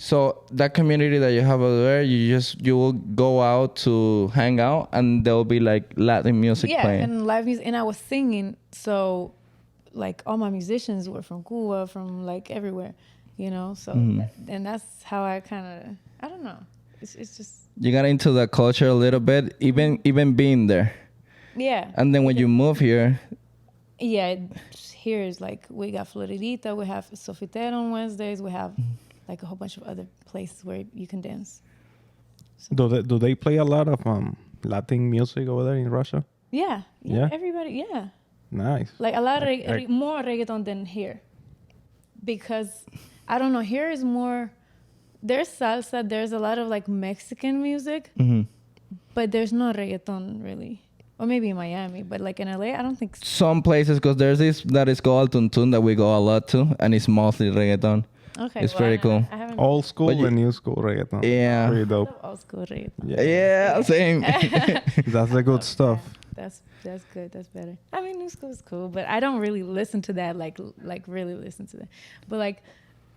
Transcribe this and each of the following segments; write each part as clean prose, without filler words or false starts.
So that community that you have over there, you will go out to hang out, and there will be like Latin music playing. And live music, and I was singing. So, like all my musicians were from Cuba, from like everywhere, you know. So, and that's how I kind of, I don't know. It's just you got into the culture a little bit, even being there. Yeah. And then when you move here. Yeah, here is like we got Floridita, we have Sofina on Wednesdays, we have like a whole bunch of other places where you can dance. So. Do they play a lot of Latin music over there in Russia? Yeah. Everybody, yeah. Nice. Like a lot of more reggaeton than here, because I don't know, here is more. There's salsa. There's a lot of like Mexican music, but there's no reggaeton really. Or maybe in Miami, but like in LA, I don't think so. Some places, because there's this that is called Tuntun that we go a lot to, and it's mostly reggaeton. Okay, it's very cool. Old school and new school reggaeton. Yeah. Pretty dope. Old school reggaeton. Yeah, same. That's the good stuff. That's good. That's better. I mean, new school is cool, but I don't really listen to that. Like really listen to that. But like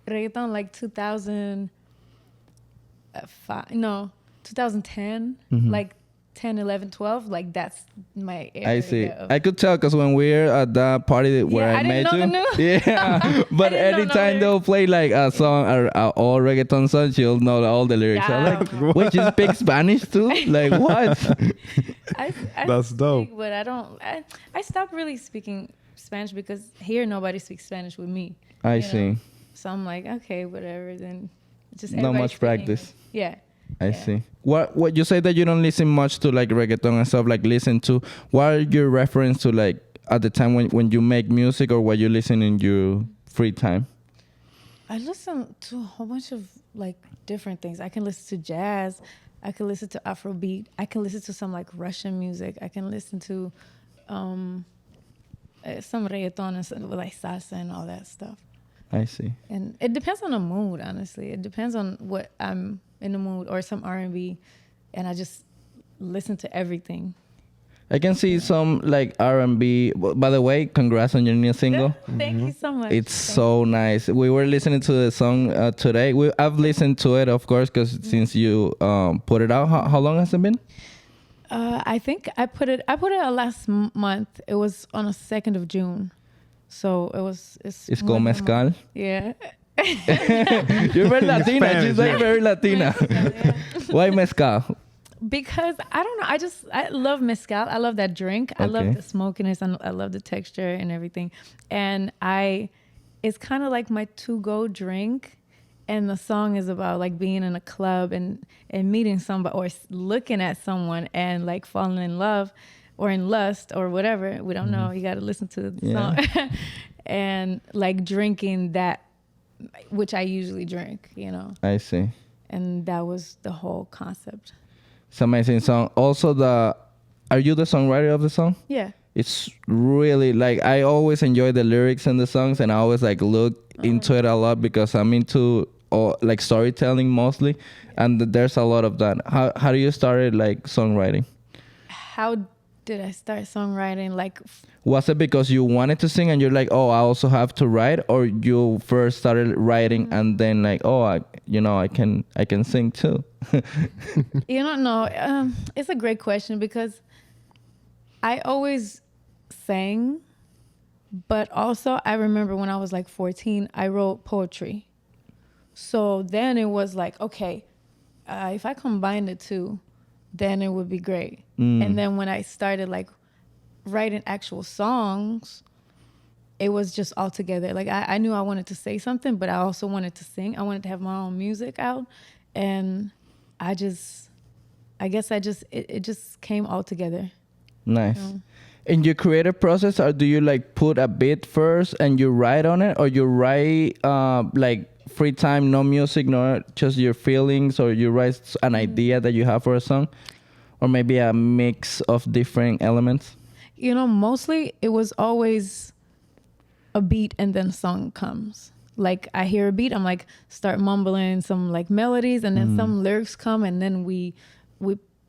reggaeton, like 2010, like 10, 11, 12, like that's my area. I see. I could tell because when we're at that party where I met you, yeah. But anytime they'll play like a song or all reggaeton songs, you'll know all the lyrics. I'm like, wait, you speak Spanish too? Like what? I that's dope. But I don't. I stopped really speaking Spanish because here nobody speaks Spanish with me. I see. So I'm like, okay, whatever. Then just not much practice. Yeah. I see. What you say that you don't listen much to like reggaeton and stuff, like listen to, what are your reference to like at the time when you make music, or what you listen in your free time? I listen to a whole bunch of like different things. I can listen to jazz, I can listen to Afrobeat, I can listen to some like Russian music, I can listen to some reggaeton and some, like salsa and all that stuff. I see. And it depends on the mood, honestly. It depends on what I'm in the mood, or some R&B, and I just listen to everything. I can see some like R&B. By the way, congrats on your new single. Thank you so much. It's so nice. We were listening to the song today. I've listened to it, of course, because since you put it out, how long has it been? I think I put it out last month. It was on the 2nd of June. So it's called Mezcal. Yeah. You're very Latina. Spanish, She's like very Latina. Yeah. Why mezcal? Because I don't know. I love mezcal. I love that drink. I love the smokiness. I love the texture and everything. And it's kind of like my to-go drink. And the song is about like being in a club and meeting somebody, or looking at someone and like falling in love or in lust or whatever. We don't know. You got to listen to the song. And like drinking that, which I usually drink, you know. I see. And that was the whole concept. It's an amazing song. Also, are you the songwriter of the song? Yeah. It's really like, I always enjoy the lyrics and the songs, and I always like look into it a lot because I'm into like storytelling mostly, and there's a lot of that. How do you start like songwriting? How did I start songwriting? Like, was it because you wanted to sing and you're like, oh, I also have to write, or you first started writing and then like, oh, I can sing too? You don't know. It's a great question because I always sang, but also I remember when I was like 14, I wrote poetry. So then it was like, okay, if I combine the two, then it would be great. And then when I started like writing actual songs, it was just all together. Like I knew I wanted to say something, but I also wanted to sing. I wanted to have my own music out, and it just came all together. Nice. In your creative process, or do you like put a beat first and you write on it, or you write like free time, no music, nor just your feelings, or you write an idea that you have for a song, or maybe a mix of different elements? You know, mostly it was always a beat and then song comes. Like I hear a beat, I'm like start mumbling some like melodies, and then some lyrics come, and then we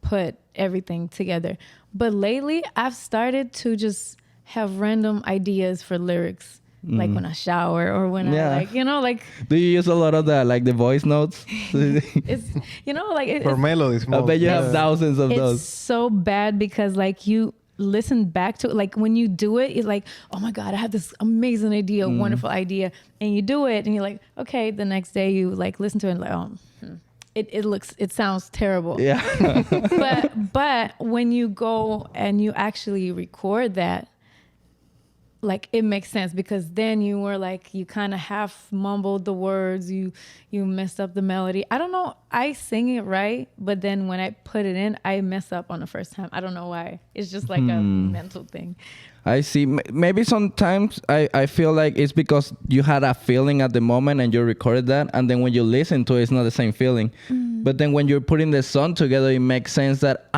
put everything together. But lately I've started to just have random ideas for lyrics, like when I shower or when Yeah. I like, you know, like Do you use a lot of the voice notes? it's, you know, like For melodies, I bet you have yeah. thousands of it's those. so bad because like you listen back to it, like when you do it, it's like, oh my God, I have this amazing idea, wonderful idea. And you do it and you're like, okay, the next day you like listen to it and like, oh, it sounds terrible. Yeah. But when you go and you actually record that, like it makes sense because then you were like, you kind of half mumbled the words, you messed up the melody. I don't know, I sing it right, but then when I put it in, I mess up on the first time. I don't know why. It's just like a mental thing. I see. Maybe sometimes I feel like it's because you had a feeling at the moment and you recorded that, and then when you listen to it, it's not the same feeling. But then when you're putting the song together, it makes sense that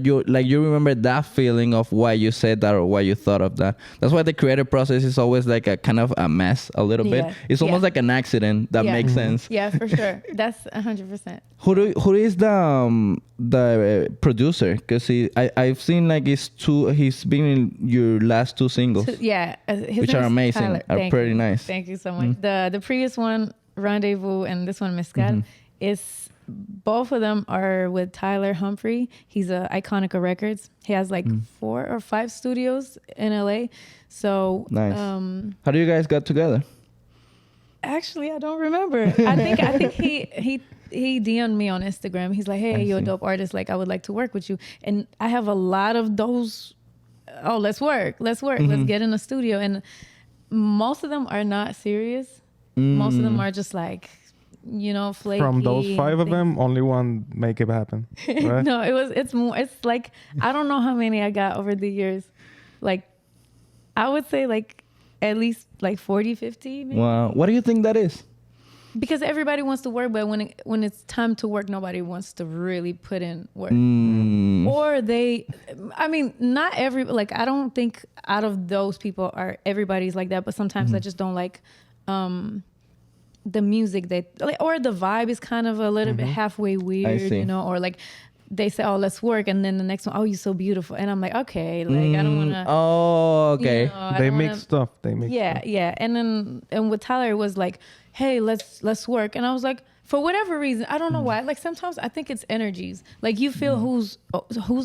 you remember that feeling of why you said that or why you thought of that. That's why the creative process is always like a kind of a mess a little bit. It's almost like an accident that makes sense. Yeah, for sure. That's 100%. Who is the producer? Because I've seen like he's been in your last two singles, His which are name is amazing, Tyler. are Thank pretty you. nice. Thank you so much. The previous one, Rendezvous, and this one, Mescal, is both of them are with Tyler Humphrey. He's a Iconica Records. He has like 4 or 5 studios in LA. So Nice. How do you guys got together? actually, I don't remember. I think he DM'd me on Instagram. He's like, hey, you're a dope artist. Like, I would like to work with you. And I have a lot of those. Oh, let's work. Let's get in the studio. And most of them are not serious. Most of them are just like, you know, flaky. From those 5 of them, only one make it happen. Right? No, it's like, I don't know how many I got over the years. Like, I would say like at least like 40, 50. Maybe. Wow. What do you think that is? Because everybody wants to work, but when it's time to work, nobody wants to really put in work. Or not every, like, I don't think out of those people everybody's like that, but sometimes I just don't like the music or the vibe is kind of a little bit halfway weird, you know, or like they say, oh, let's work. And then the next one, oh, you're so beautiful. And I'm like, okay, like, I don't want to. Oh, okay. You know, They make stuff. Yeah. And with Tyler, it was like, hey, let's work. And I was like, for whatever reason, I don't know why. Like sometimes I think it's energies. Like you feel who's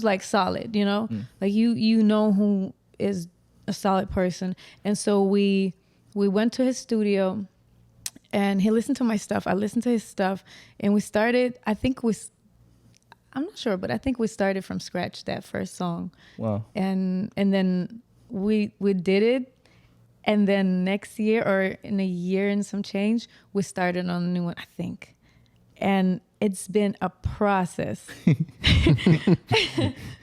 like solid, you know, like you know who is a solid person. And so we went to his studio, and he listened to my stuff. I listened to his stuff, and we started. I'm not sure, but I think we started from scratch that first song. Wow. And then we did it. And then next year, or in a year and some change, we started on a new one, I think. And it's been a process.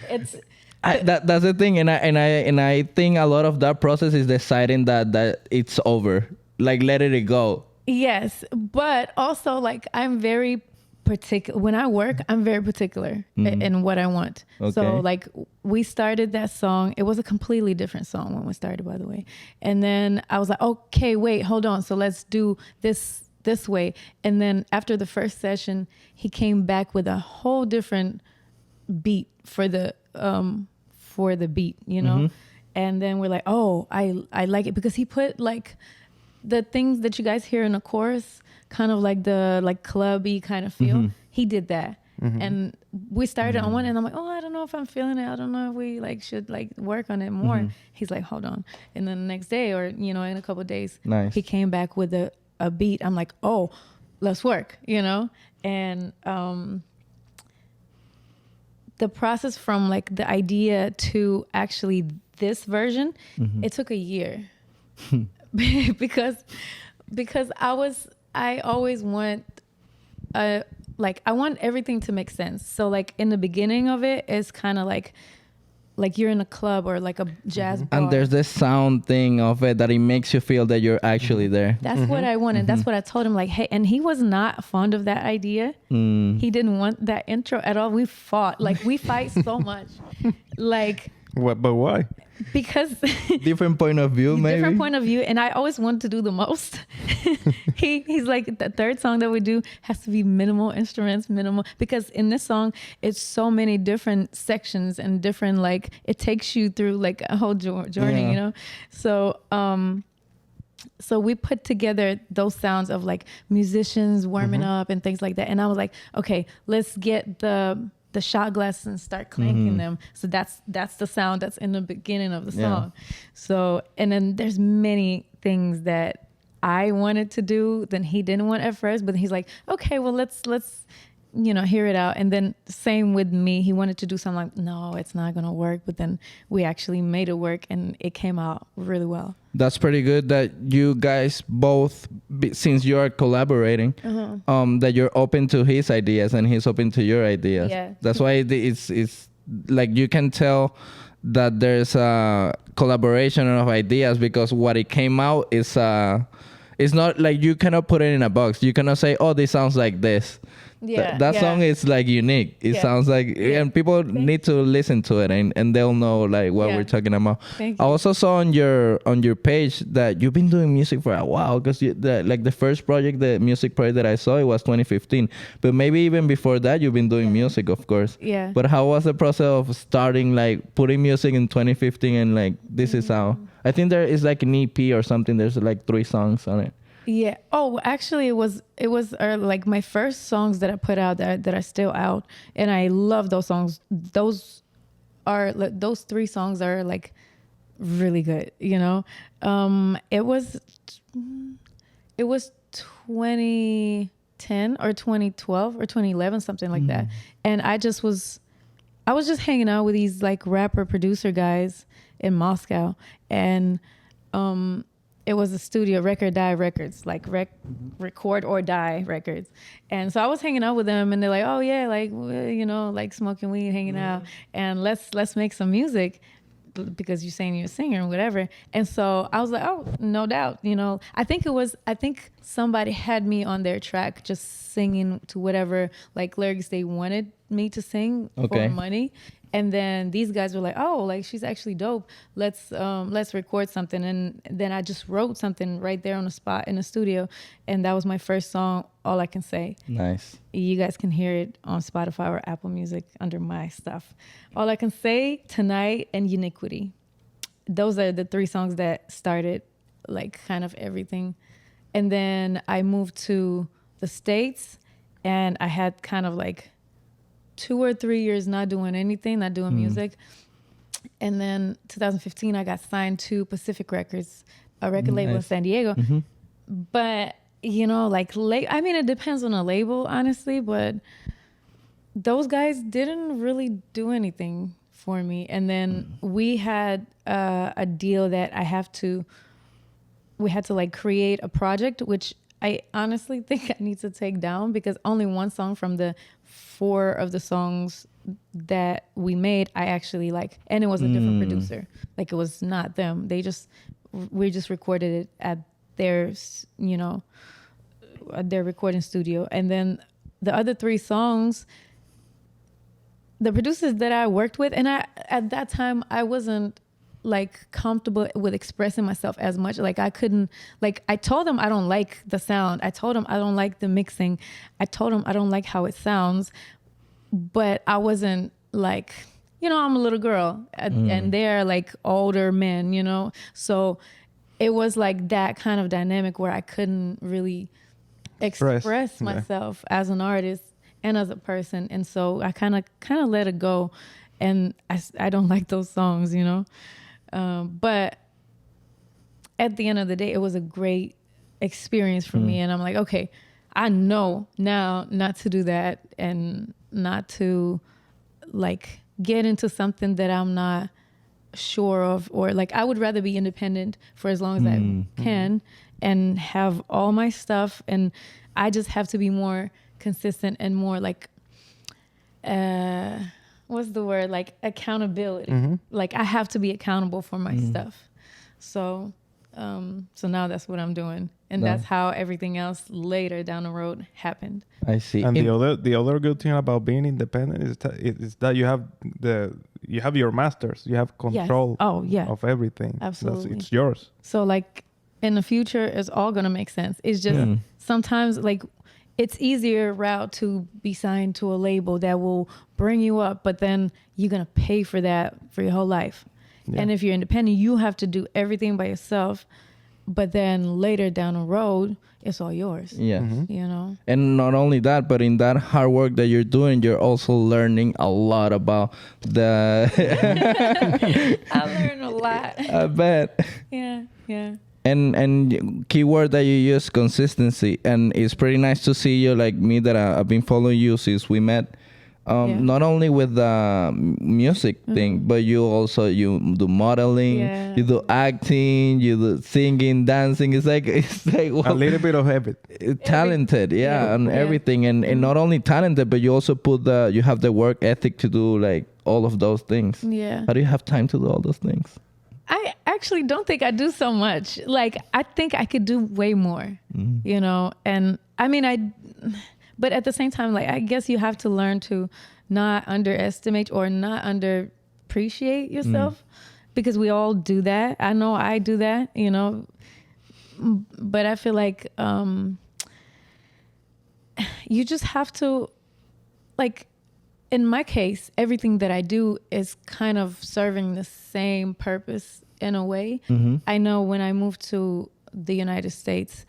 That's the thing, and I think a lot of that process is deciding that it's over, like letting it go. Yes, but also like I'm very particular. When I work, I'm very particular in what I want. Okay. So like we started that song. It was a completely different song when we started, by the way. And then I was like, okay, wait, hold on. So let's do this way. And then after the first session, he came back with a whole different beat for the beat, you know? And then we're like, oh, I like it, because he put like the things that you guys hear in the chorus, kind of like the like clubby kind of feel. He did that. And we started on one, and I'm like, oh, I don't know if I'm feeling it. I don't know if we like should like work on it more. He's like, hold on. And then the next day, or you know, in a couple of days, he came back with a beat. I'm like, oh, let's work, you know? And the process from like the idea to actually this version, it took a year. because I always want I want everything to make sense. So like in the beginning of it, it's kind of like you're in a club or like a jazz bar. And there's this sound thing of it that it makes you feel that you're actually there. That's what I wanted. That's what I told him. Like, hey, and he was not fond of that idea. He didn't want that intro at all. We fought. Like we fight so much. Like. What? But why? Because different point of view, maybe. Different point of view, and I always wanted to do the most. He's like, the third song that we do has to be minimal instruments, because in this song it's so many different sections and different, like it takes you through like a whole journey, you know. So So we put together those sounds of like musicians warming up and things like that. And I was like, okay, let's get the shot glasses and start clanking them. So that's the sound that's in the beginning of the song. So, and then there's many things that I wanted to do than he didn't want at first, but he's like, okay, well, let's hear it out. And then same with me, he wanted to do something like, no, it's not going to work. But then we actually made it work and it came out really well. That's pretty good that you guys both, since you are collaborating, that you're open to his ideas and he's open to your ideas. Yeah. That's why it's like you can tell that there's a collaboration of ideas, because what it came out is it's not like, you cannot put it in a box. You cannot say, oh, this sounds like this. That song is like unique. It sounds like, and people need to listen to it and they'll know like what we're talking about. Thank I you. also saw on your page that you've been doing music for a while, because the first project, the music project that I saw, it was 2015. But maybe even before that, you've been doing music, of course. Yeah. But how was the process of starting, like putting music in 2015 and like, this is how? I think there is like an EP or something. There's like 3 songs on it. Yeah. Oh, actually, it was like my first songs that I put out that are still out, and I love those songs. Those 3 songs are like really good. You know, it was 2010 or 2012 or 2011, something like that. And I was just hanging out with these like rapper producer guys in Moscow, and it was a studio, Record Die Records, like Record or Die Records. And so I was hanging out with them, and they're like, oh yeah, like, like smoking weed, hanging out, and let's make some music, because you're saying you're a singer and whatever. And so I was like, oh, no doubt. I think somebody had me on their track just singing to whatever like lyrics they wanted me to sing for money. And then these guys were like, oh, like she's actually dope. Let's record something. And then I just wrote something right there on the spot in the studio. And that was my first song, All I Can Say. Nice. You guys can hear it on Spotify or Apple Music under my stuff. All I Can Say, Tonight, and Uniquity. Those are the 3 songs that started like kind of everything. And then I moved to the States, and I had kind of like 2 or 3 years not doing anything, not doing music. And then 2015, I got signed to Pacific Records, a record label in San Diego. But, it depends on the label, honestly, but those guys didn't really do anything for me. And then we had a deal that we had to like create a project, which I honestly think I need to take down, because only one song from the 4 of the songs that we made I actually like, and it was a different producer. Like, it was not them. We just recorded it at their at their recording studio. And then the other 3 songs, the producers that I worked with, and at that time I wasn't like comfortable with expressing myself as much. Like, I couldn't, like, I told them I don't like the sound. I told them I don't like the mixing. I told them I don't like how it sounds. But I wasn't like, I'm a little girl, and they're like older men, So it was like that kind of dynamic where I couldn't really express myself as an artist and as a person. And so I kind of let it go. And I don't like those songs, but at the end of the day, it was a great experience for me. And I'm like, okay, I know now not to do that, and not to like get into something that I'm not sure of, or like, I would rather be independent for as long as I can and have all my stuff. And I just have to be more consistent and more like, what's the word? Like accountability. Like, I have to be accountable for my stuff. So now that's what I'm doing. And that's how everything else later down the road happened. I see. And the other good thing about being independent is that you have your masters. You have control of everything. Absolutely. It's yours. So like in the future, it's all going to make sense. It's just sometimes like it's easier route to be signed to a label that will bring you up, but then you're going to pay for that for your whole life. Yeah. And if you're independent, you have to do everything by yourself. But then later down the road, it's all yours. Yes. You know? And not only that, but in that hard work that you're doing, you're also learning a lot about the... I learned a lot. I bet. Yeah. And keyword that you use, consistency. And it's pretty nice to see you, like me, that I've been following you since we met. Not only with the music thing, but you do modeling, you do acting, you do singing, dancing. It's like a little bit of everything. Talented, and everything, and not only talented, but you also you have the work ethic to do like all of those things. Yeah. How do you have time to do all those things? I actually don't think I do so much. Like, I think I could do way more, you know? And I mean, but at the same time, like, I guess you have to learn to not underestimate or not underappreciate yourself because we all do that. I know I do that, you know, but I feel like you just have to, like, in my case, everything that I do is kind of serving the same purpose in a way. I know when I moved to the United States,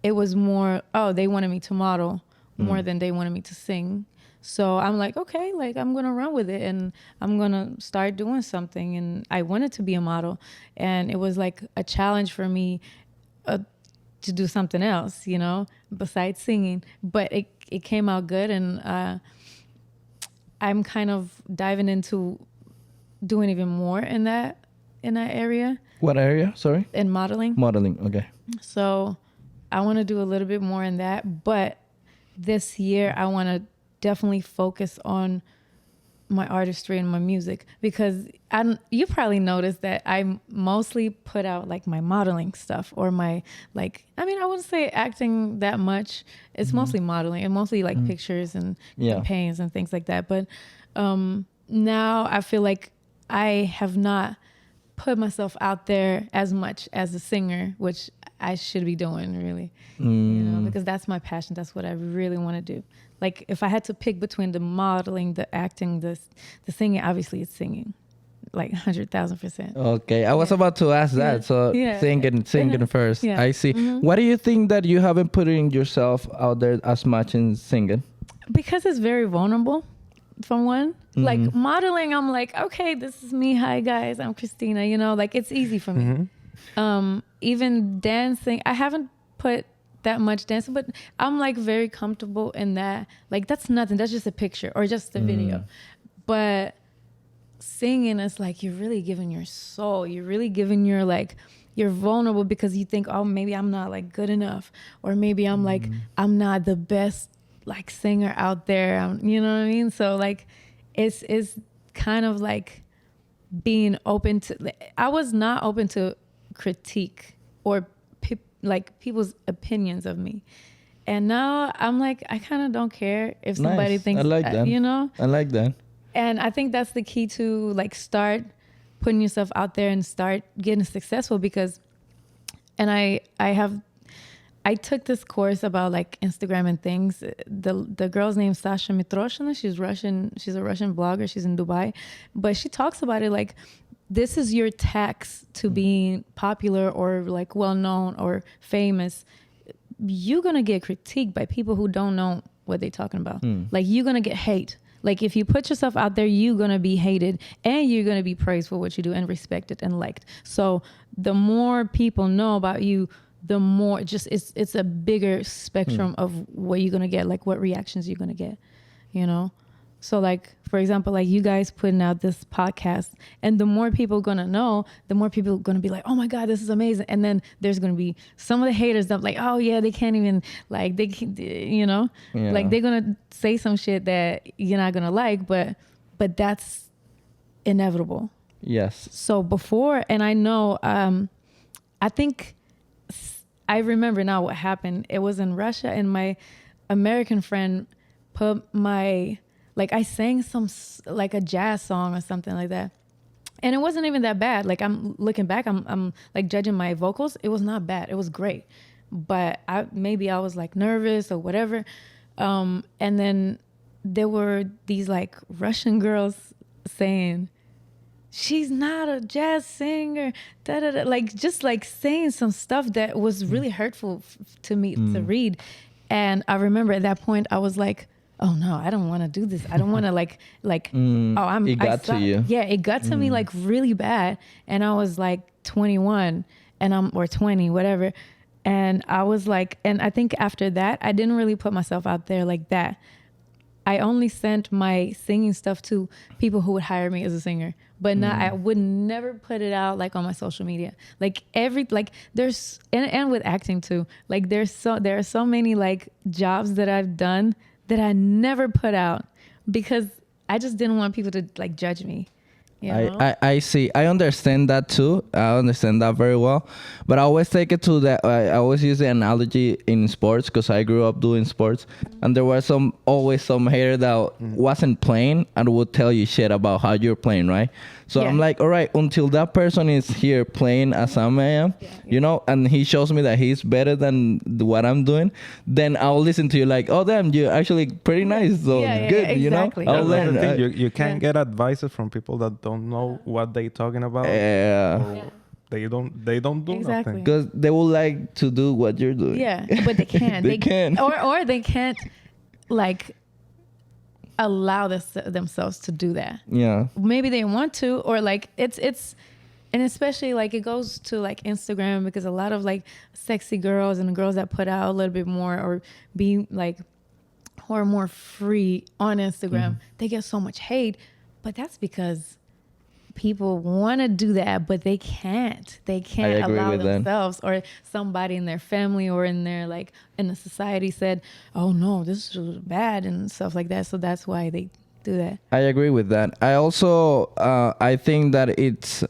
it was more, they wanted me to model more than they wanted me to sing. So I'm like, okay, like I'm going to run with it and I'm going to start doing something. And I wanted to be a model. And it was like a challenge for me to do something else, you know, besides singing. But it came out good. And I'm kind of diving into doing even more in that area. What area? Sorry? In modeling. Modeling, okay. So I want to do a little bit more in that. But this year, I want to definitely focus on my artistry and my music because you probably noticed that I mostly put out like my modeling stuff or my like, I mean, I wouldn't say acting that much. It's mostly modeling and mostly like pictures and campaigns and things like that. But now I feel like I have not put myself out there as much as a singer, which I should be doing really, you know, because that's my passion. That's what I really want to do. Like if I had to pick between the modeling, the acting, the singing, obviously it's singing, like 100,000%. Okay, I was about to ask that. So singing first. Yeah. I see. Why do you think that you haven't put yourself out there as much in singing? Because it's very vulnerable. For one, like modeling, I'm like, okay, this is me. Hi guys, I'm Christina. You know, like it's easy for me. Even dancing, I haven't put that much dancing, but I'm like very comfortable in that. Like that's nothing. That's just a picture or just a video. But singing is like you're really giving your soul. You're really giving your like you're vulnerable because you think, oh, maybe I'm not like good enough, or maybe I'm like I'm not the best like singer out there. You know what I mean? So like it's kind of like being open to. I was not open to critique or like people's opinions of me, and now I'm like I kind of don't care if somebody thinks. I like that. You know, I like that. And I think that's the key to like start putting yourself out there and start getting successful because, and I took this course about like Instagram and things. The girl's name is Sasha Mitroshina. She's Russian. She's a Russian blogger. She's in Dubai, but she talks about it like this is your tax to being popular or like well-known or famous. You're going to get critiqued by people who don't know what they're talking about. Like you're going to get hate. Like if you put yourself out there, you're going to be hated and you're going to be praised for what you do and respected and liked. So the more people know about you, the more just it's a bigger spectrum of what you're going to get, like what reactions you're going to get, you know? So like, for example, like you guys putting out this podcast and the more people going to know, the more people going to be like, oh my God, this is amazing. And then there's going to be some of the haters that like, oh yeah, they can't even like, they can, you know, like they're going to say some shit that you're not going to like, but that's inevitable. Yes. So before, and I know, I think I remember now what happened. It was in Russia and my American friend put like I sang some like a jazz song or something like that. And it wasn't even that bad. Like I'm looking back, I'm like judging my vocals. It was not bad. It was great. But I was like nervous or whatever. And then there were these like Russian girls saying, she's not a jazz singer, da, da, da. Like just like saying some stuff that was really hurtful to me to read. And I remember at that point I was like, oh no, I don't want to do this. I don't want to it got to you. Yeah, it got to me like really bad. And I was like 21 or 20, whatever. And I was like, and I think after that, I didn't really put myself out there like that. I only sent my singing stuff to people who would hire me as a singer, but I would never put it out like on my social media. Like there's, and with acting too, like there are so many like jobs that I've done that I never put out because I just didn't want people to like judge me. You know? I see. I understand that too. I understand that very well. But I always take it to that. I always use the analogy in sports because I grew up doing sports. And there was always some hater that wasn't playing and would tell you shit about how you're playing, right? So I'm like, all right, until that person is here playing as I am, you know, and he shows me that he's better than what I'm doing, then I'll listen to you like, oh, damn, you're actually pretty nice. So good, exactly. you know? I'll learn. You can't get advices from people that don't know what they're talking about. They don't do nothing. Because they would like to do what you're doing. Yeah, but they can't. They can't. Or they can't like allow themselves to do that. Yeah. Maybe they want to, or like it's and especially like it goes to like Instagram because a lot of like sexy girls and girls that put out a little bit more or be like who are more free on Instagram, they get so much hate, but that's because people want to do that, but they can't allow themselves, or somebody in their family or in their like in the society said, oh no, this is bad and stuff like that. So that's why they do that. I agree with that. I also I think that it's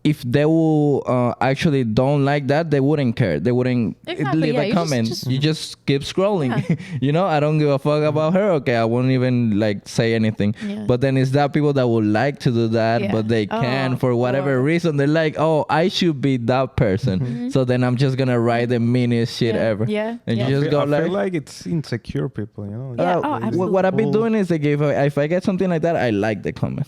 if they will actually don't like that, they wouldn't care. They wouldn't leave a comment. You just keep scrolling. Yeah. You know, I don't give a fuck about her. Okay, I won't even like say anything. Yeah. But then it's that people that would like to do that, but they can for whatever reason. They're like, oh, I should be that person. So then I'm just gonna write the meanest shit ever. Yeah. And you just go I feel like it's insecure people, you know? Yeah. What I've been doing is like if I get something like that, I like the comment.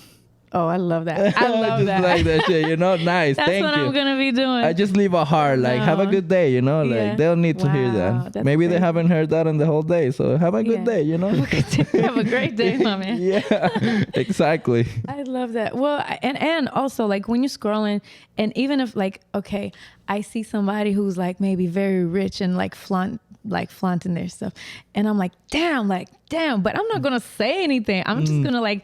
Oh, I love that. I love just that. like that shit, you know? Nice. That's Thank you. That's what I'm going to be doing. I just leave a heart, like, have a good day, you know? Like, they don't need to hear that. Maybe they haven't heard that in the whole day, so have a good day, you know? Have a great day, my man. Yeah, exactly. I love that. Well, and also, like, when you're scrolling, and even if, like, okay, I see somebody who's, like, maybe very rich and, like, flaunting their stuff, and I'm like, damn, but I'm not going to say anything. I'm just going to, like,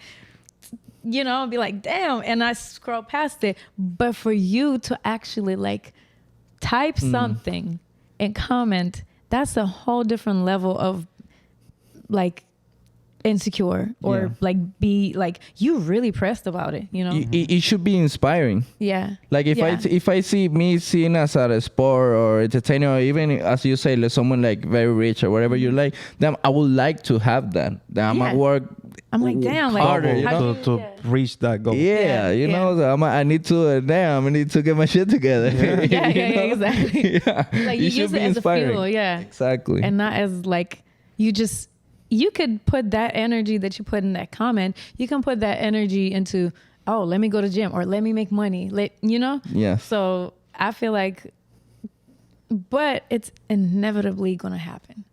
you know, be like, damn, and I scroll past it. But for you to actually like type something and comment, that's a whole different level of like insecure or like be like you really pressed about it, you know. It should be inspiring. Yeah. Like if I see me seen as a sport or entertainer, or even as you say, like someone like very rich or whatever you like, then I would like to have that. Then I'm at work. I'm like, damn, like harder, you know? to reach that goal. Yeah, you know, so I need to get my shit together. Yeah, exactly. Like you use it as inspiring. A fuel, exactly, and not as like you could put that energy that you put in that comment. You can put that energy into, oh, let me go to gym or let me make money. You know. Yeah. So I feel like, but it's inevitably gonna happen.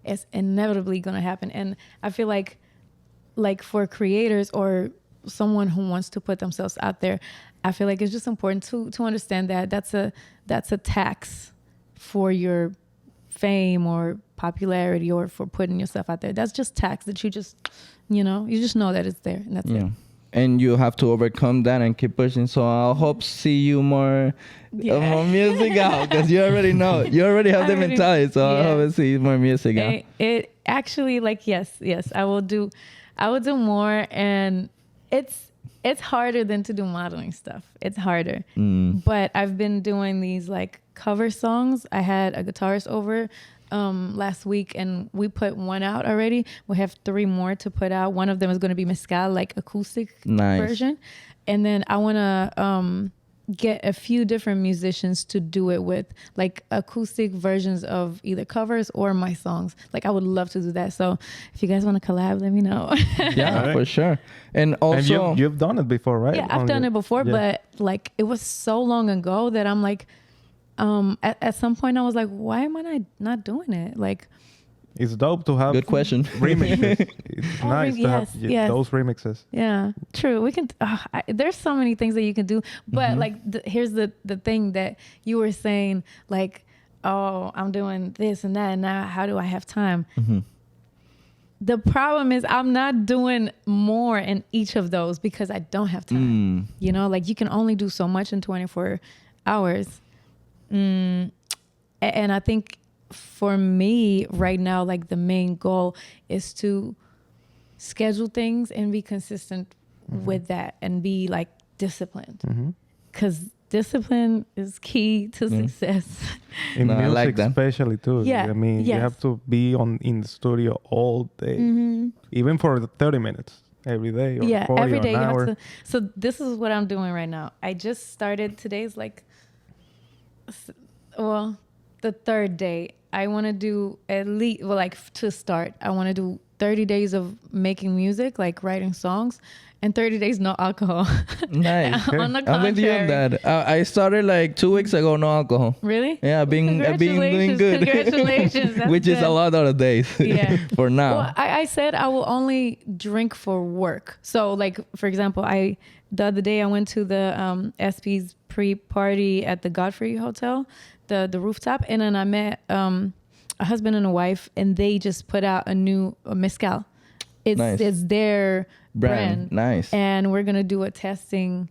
It's inevitably gonna happen, and I feel like for creators or someone who wants to put themselves out there, I feel like it's just important to understand that that's a tax for your fame or popularity or for putting yourself out there. That's just tax that you just know that it's there, and that's it. And you have to overcome that and keep pushing. So I hope see you more music out, because you already know. You already have the mentality. So I hope to see more music out. It actually, like, yes, I will do more, and it's harder than to do modeling stuff. It's harder. But I've been doing these like cover songs. I had a guitarist over last week, and we put one out already. We have 3 more to put out. One of them is going to be Mezcal, like acoustic version. And then I want to get a few different musicians to do it with, like acoustic versions of either covers or my songs. Like I would love to do that. So if you guys want to collab, let me know. Yeah, for sure. And also, and you've done it before, right? Yeah, I've done it before, but like it was so long ago that I'm like, at some point I was like, why am I not doing it? Like, it's dope to have good question. remixes. It's nice to have those remixes. Yeah, true. We can. There's so many things that you can do, but like, here's the thing that you were saying, like, oh, I'm doing this and that, and now how do I have time? The problem is I'm not doing more in each of those because I don't have time. You know, like you can only do so much in 24 hours, and I think. For me right now, like the main goal is to schedule things and be consistent with that and be like disciplined, because discipline is key to success. In music, I like that. especially too. Yeah. I mean, you have to be in the studio all day, even for 30 minutes every day or 40 every day or an you hour. have to. So this is what I'm doing right now. I just started. Today's like, well, the third day. I want to do at least, well, like to start, I want to do 30 days of making music, like writing songs, and 30 days no alcohol. Nice. On the I'm with you on contrary. that. I started like 2 weeks ago, no alcohol. Really? Yeah, I've been doing good. Congratulations. That's Which is good. a lot of days. Yeah. For now. Well, I said I will only drink for work. So like, for example, the other day I went to the SP's pre-party at the Godfrey Hotel, the rooftop, and then I met a husband and a wife, and they just put out a new mezcal. It's their brand. Nice. And we're gonna do a tasting,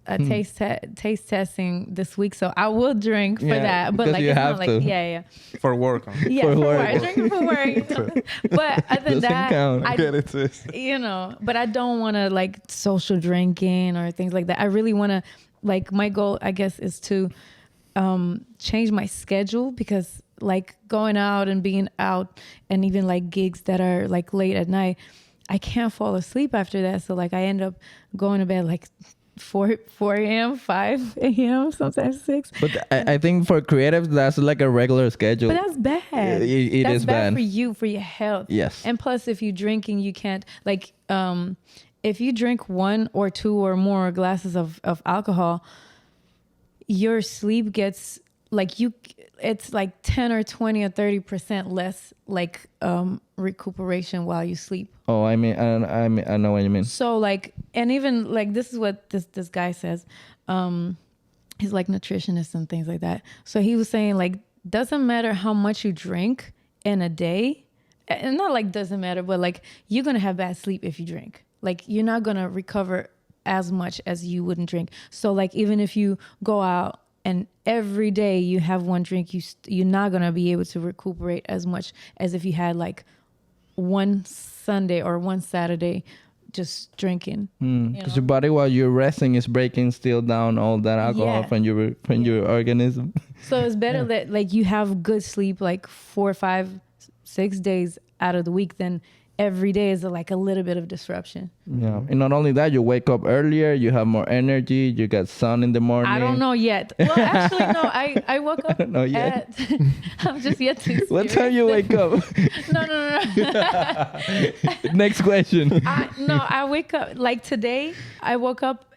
taste testing this week. So I will drink for that, but like you it's have not like to. For work. Yeah, For for work. work. I drink it for work. But other than Doesn't that, count. I Get it, sis. you know, but I don't want to like social drinking or things like that. I really want to, like, my goal, I guess, is to change my schedule, because like going out and being out and even like gigs that are like late at night, I can't fall asleep after that. So like I end up going to bed like 4 a.m., 5 a.m., sometimes 6. But I think for creatives, that's like a regular schedule. But that's bad. It that's is bad bad for you, for your health. Yes. And plus, if you're drinking, you can't, like, if you drink 1 or 2 or more glasses of alcohol, your sleep gets like it's like 10 or 20 or 30% less like recuperation while you sleep. Oh, I mean, I know what you mean. So like, and even like, this is what this guy says. He's like nutritionist and things like that. So he was saying, like, doesn't matter how much you drink in a day, and not like doesn't matter, but like you're gonna have bad sleep if you drink. Like you're not gonna recover as much as you wouldn't drink. So like, even if you go out and every day you have one drink, you're not gonna be able to recuperate as much as if you had like one Sunday or one Saturday just drinking. Because your body, while you're resting, is breaking still down all that alcohol from your organism. So it's better that like you have good sleep like 4, 5, 6 days out of the week than every day is like a little bit of disruption. Yeah, and not only that, you wake up earlier, you have more energy, you got sun in the morning. I don't know yet. Well, actually, no. I woke up. I don't know yet. I'm just yet to. What time you wake up? No. Next question. I wake up like today. I woke up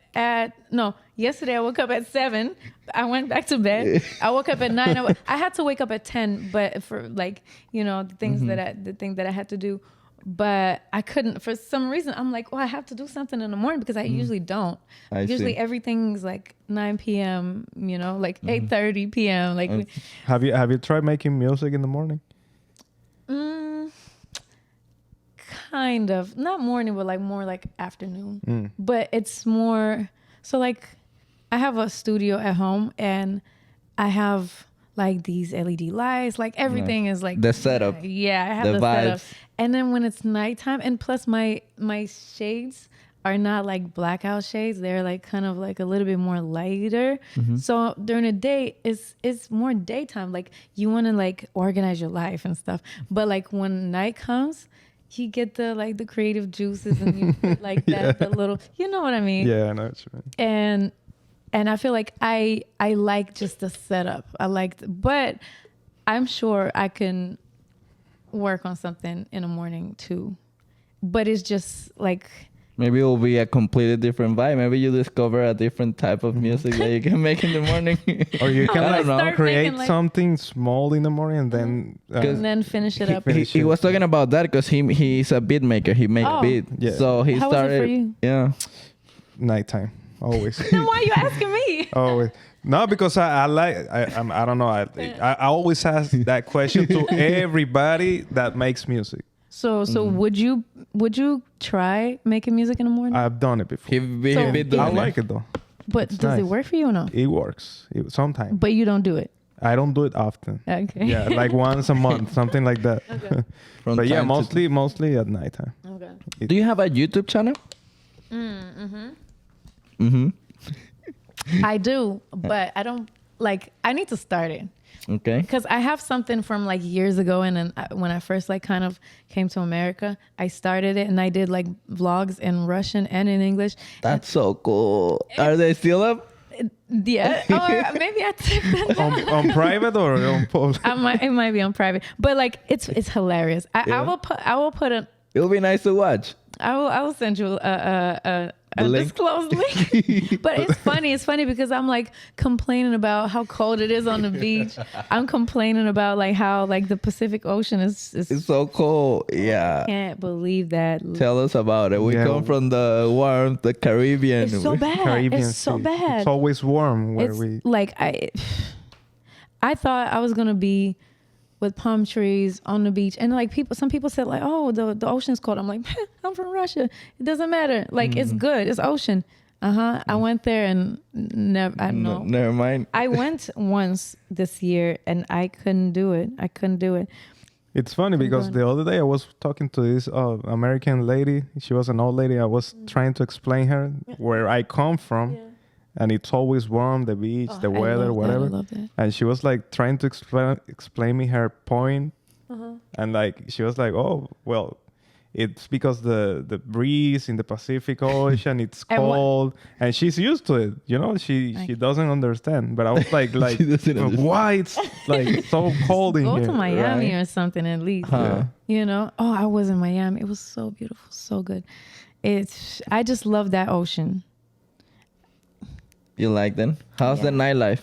yesterday I woke up at 7. I went back to bed. I woke up at 9. I had to wake up at 10, but for like, you know, the thing that I had to do. But I couldn't, for some reason. I'm like, I have to do something in the morning, because I usually don't. Usually everything's like 9 p.m., you know, like 8:30 p.m. Like, Have you tried making music in the morning? Kind of, not morning, but like more like afternoon. But it's more, so like I have a studio at home, and I have like these LED lights, like everything is like the setup. Yeah, I have the the vibes. setup. And then when it's nighttime, and plus my shades are not like blackout shades, they're like kind of like a little bit more lighter. So during the day it's more daytime, like you want to like organize your life and stuff. But like when night comes, you get the like the creative juices, and you put like that the little, you know what I mean? Yeah, I know what you mean. And And I feel like I like just the setup. But I'm sure I can work on something in the morning too. But it's just like, maybe it will be a completely different vibe. Maybe you discover a different type of music that you can make in the morning. Or you can I don't know. create something small in the morning and then finish it up. He was talking about that because he's a beat maker. He makes beat. Yeah. So he How started. was it for you? Yeah. nighttime always. Then why are you asking me? Always. No, because I don't know. I always ask that question to everybody that makes music. So would you try making music in the morning? I've done it before. He beat I like it though. But does nice. it work for you or no? It works sometimes. But you don't do it. I don't do it often. Okay. Yeah, like once a month, something like that. Okay. But yeah, mostly at nighttime. Okay. Do you have a YouTube channel? I do, but I don't I need to start it. Okay. Because I have something from like years ago, and then when I first like kind of came to America, I started it and I did like vlogs in Russian and in English. That's so cool. Are they still up? Yeah, or maybe I took that down. on private or on post? It might be on private, but like it's hilarious. I will put a. It'll be nice to watch. I will send you a link? disclosed link. But it's funny. It's funny because I'm like complaining about how cold it is on the beach. I'm complaining about like how like the Pacific Ocean is It's so cold. Yeah. I can't believe that. Tell us about it. We come from the warmth, the Caribbean. It's so bad. Caribbean It's so sea. bad. It's always warm where It's like I thought I was gonna be with palm trees on the beach, and like some people said like, oh, the ocean's cold. I'm like, I'm from Russia. It doesn't matter. Like it's good. It's ocean. I went there and never mind. I went once this year and I couldn't do it. It's funny because the other day I was talking to this American lady. She was an old lady. I was trying to explain her where I come from. Yeah. And it's always warm, the beach, the weather, whatever. I love that. And she was like trying to explain me her point. And like she was like, oh, well, it's because the breeze in the Pacific Ocean, it's cold. And she's used to it. You know, she doesn't understand. But I was like why it's like so cold in here? Go to Miami or something at least. You know? Oh, I was in Miami. It was so beautiful, so good. I just love that ocean. You like them? How's the nightlife?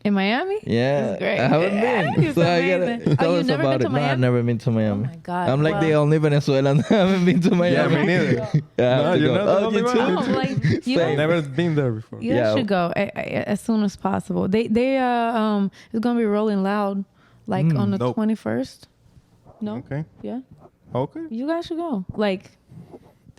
In Miami? Yeah. It's great. I haven't been. It's amazing. Tell us never about been to it. Miami? No, I've never been to Miami. Oh my God. I'm like the only Venezuelan that haven't been to Miami. Yeah, me neither. No, you're not the only one. No, like you I've never been there before. You should go as soon as possible. They it's gonna be Rolling Loud like on the 21st. No. Okay. Yeah. Okay. You guys should go. Like,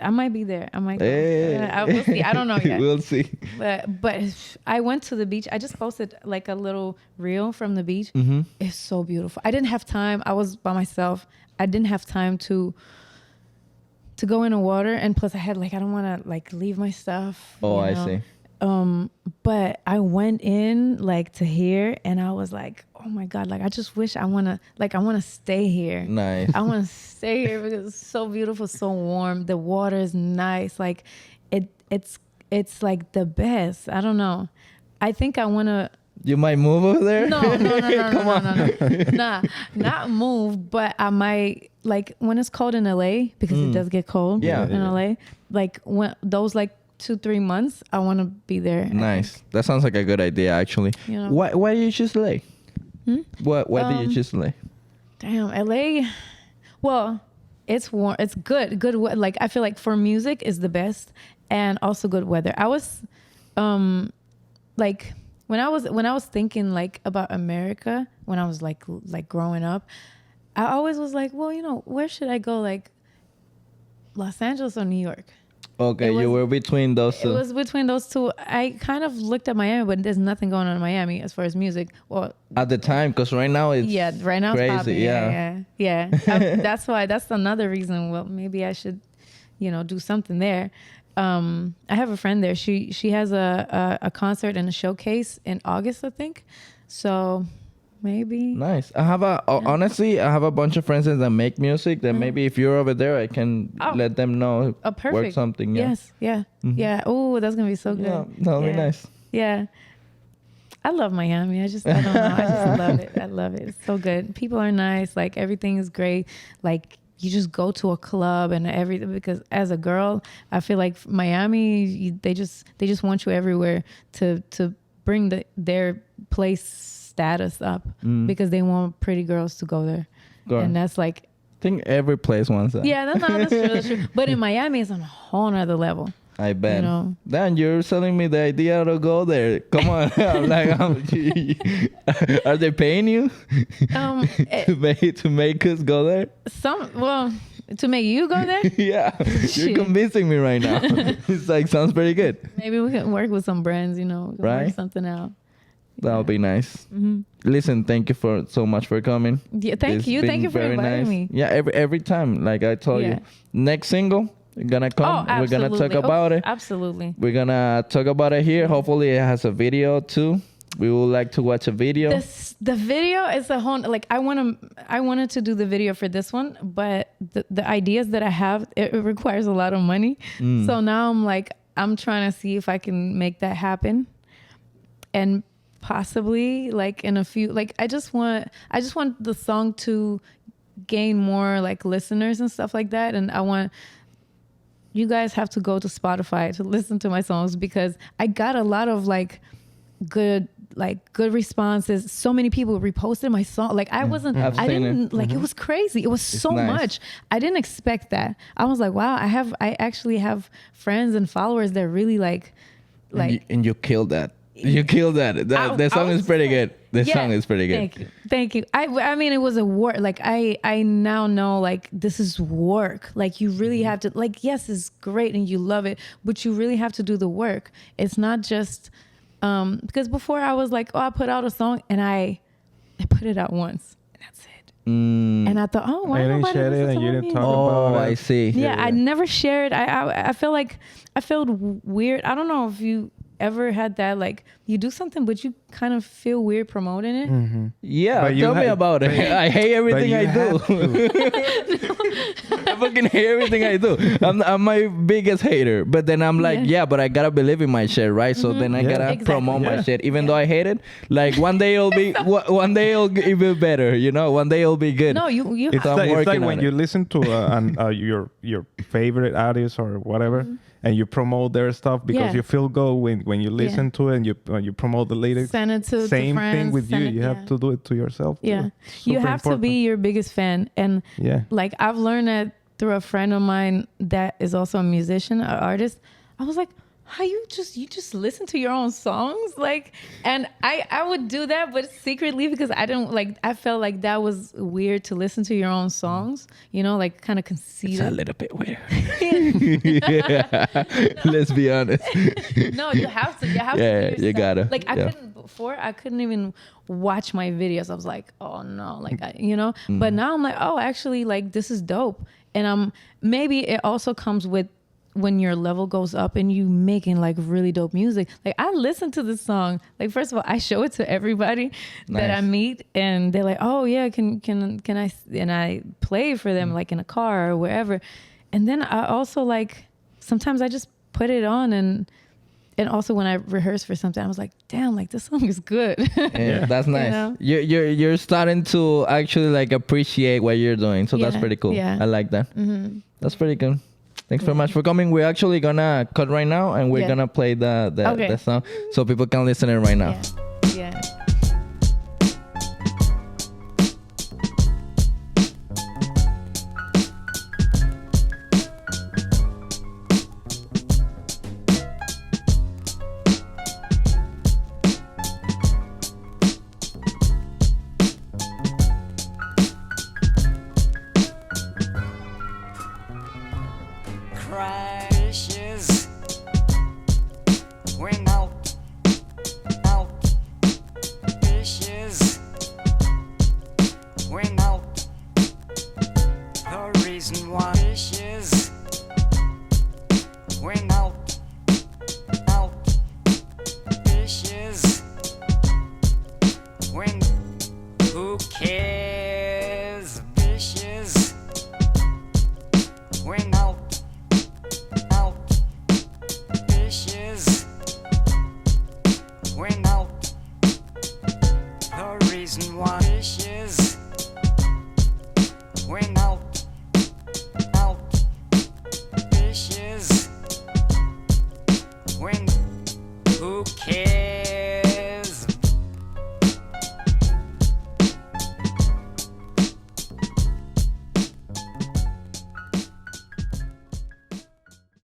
I might be there. I might go. Hey. I will see. I don't know yet. We'll see. But I went to the beach. I just posted like a little reel from the beach. It's so beautiful. I didn't have time. I was by myself. I didn't have time to go in the water, and plus I had like I don't want to like leave my stuff. Oh, you know? I see. But I went in like to here, and I was like, oh my God, like I just wish I want to stay here. Nice. I want to stay here because it's so beautiful, so warm. The water is nice. Like it's like the best. I don't know. I think I want to. You might move over there? No. Nah, not move, but I might like when it's cold in LA because it does get cold in LA. Like when those like 2-3 months, I want to be there. Nice. That sounds like a good idea, actually. You know? Why do you choose LA? Why do you choose LA? Damn, LA. Well, it's warm. It's good. Good. Like I feel like for music is the best, and also good weather. I was, like when I was thinking like about America when I was like growing up, I always was like, well, you know, where should I go? Like Los Angeles or New York? Okay, you were between those two. It was between those two. I kind of looked at Miami, but there's nothing going on in Miami as far as music. Well, at the time, because right now it's right now crazy. It's popping. Yeah. That's why. That's another reason. Well, maybe I should, do something there. I have a friend there. She has a concert and a showcase in August, I think. So maybe. Nice. Honestly, I have a bunch of friends that make music. That maybe if you're over there, I can let them know. Perfect. Work something. Yeah. Yes. Yeah. Yeah. Oh, that's gonna be so good. Yeah, that'll be nice. Yeah. I love Miami. I don't know. I just love it. I love it. It's so good. People are nice. Like everything is great. Like you just go to a club and everything, because as a girl, I feel like Miami, they just want you everywhere to bring their place status up, because they want pretty girls to go there. And that's like, I think every place wants that. yeah, that's true. That's true. But in Miami, it's on a whole nother level. I bet. You know? Dan, you're selling me the idea to go there. Come on. I'm like, are they paying you to make us go there? To make you go there? Yeah. You're convincing me right now. It's like, sounds pretty good. Maybe we can work with some brands, we can work something out. That would be nice. Mm-hmm. Listen, thank you so much for coming. Yeah, thank you. Thank you for inviting me. Yeah, every time, like I told you, next single, we're gonna come. We're gonna talk about it. Absolutely. We're gonna talk about it here. Hopefully, it has a video too. We would like to watch a video. The video is a whole, like, I wanted to do the video for this one, but the ideas that I have, it requires a lot of money. So now I'm trying to see if I can make that happen, and possibly like in a few, like I just want the song to gain more like listeners and stuff like that, and I want you guys have to go to Spotify to listen to my songs, because I got a lot of good responses. So many people reposted my song. Like I didn't it was crazy. It was so much. I didn't expect that. I was like, wow, I actually have friends and followers that really like and you killed that. You killed that. The song is pretty good. The song is pretty good. Thank you. I mean, it was a work. Like I now know, like, this is work. Like you really have to, like, yes, it's great and you love it, but you really have to do the work. It's not just, because before I was like, oh, I put out a song and I put it out once and that's it. And I thought, oh, why I didn't nobody share it listen and to you my didn't music? talk about it. I see. Yeah, I never shared. I feel like I felt weird. I don't know if you ever had that, like you do something but you kind of feel weird promoting it. Yeah, tell me about it. I hate everything I do. I fucking hate everything I do. I'm my biggest hater, but then I'm like, but I gotta believe in my shit, right? So then I gotta promote my shit, even though I hate it. Like one day it'll be one day it'll be better, one day it'll be good. No, you it's like when you listen to your favorite artist or whatever, and you promote their stuff because you feel good when you listen to it and you promote the lyrics. Send it to same friends, thing with you. You have to do it to yourself. Yeah, you have to be your biggest fan, and like I've learned that through a friend of mine that is also a musician, an artist. I was like, how you just listen to your own songs? Like, and I would do that, but secretly, because I felt like that was weird to listen to your own songs, like kind of conceited. It's a little bit weird. Let's be honest. No, you have to. Yeah, you gotta. Like I couldn't even watch my videos. I was like, oh no, like But now I'm like, oh, actually, like this is dope. And maybe it also comes with when your level goes up and you making like really dope music. Like I listen to this song. Like first of all, I show it to everybody that I meet, and they're like, "Oh yeah, can I?" And I play for them like in a car or wherever. And then I also like sometimes I just put it on and also when I rehearse for something, I was like, "Damn, like this song is good." Yeah, that's nice. You're starting to actually like appreciate what you're doing, so that's pretty cool. Yeah. I like that. That's pretty good. Thanks very much for coming. We're actually gonna cut right now, and we're gonna play the song so people can listen it right now. Yeah. Crashes went out fishes went out. The reason why fishes went out fishes went. Who cares? Fishes went out. Fishes cares?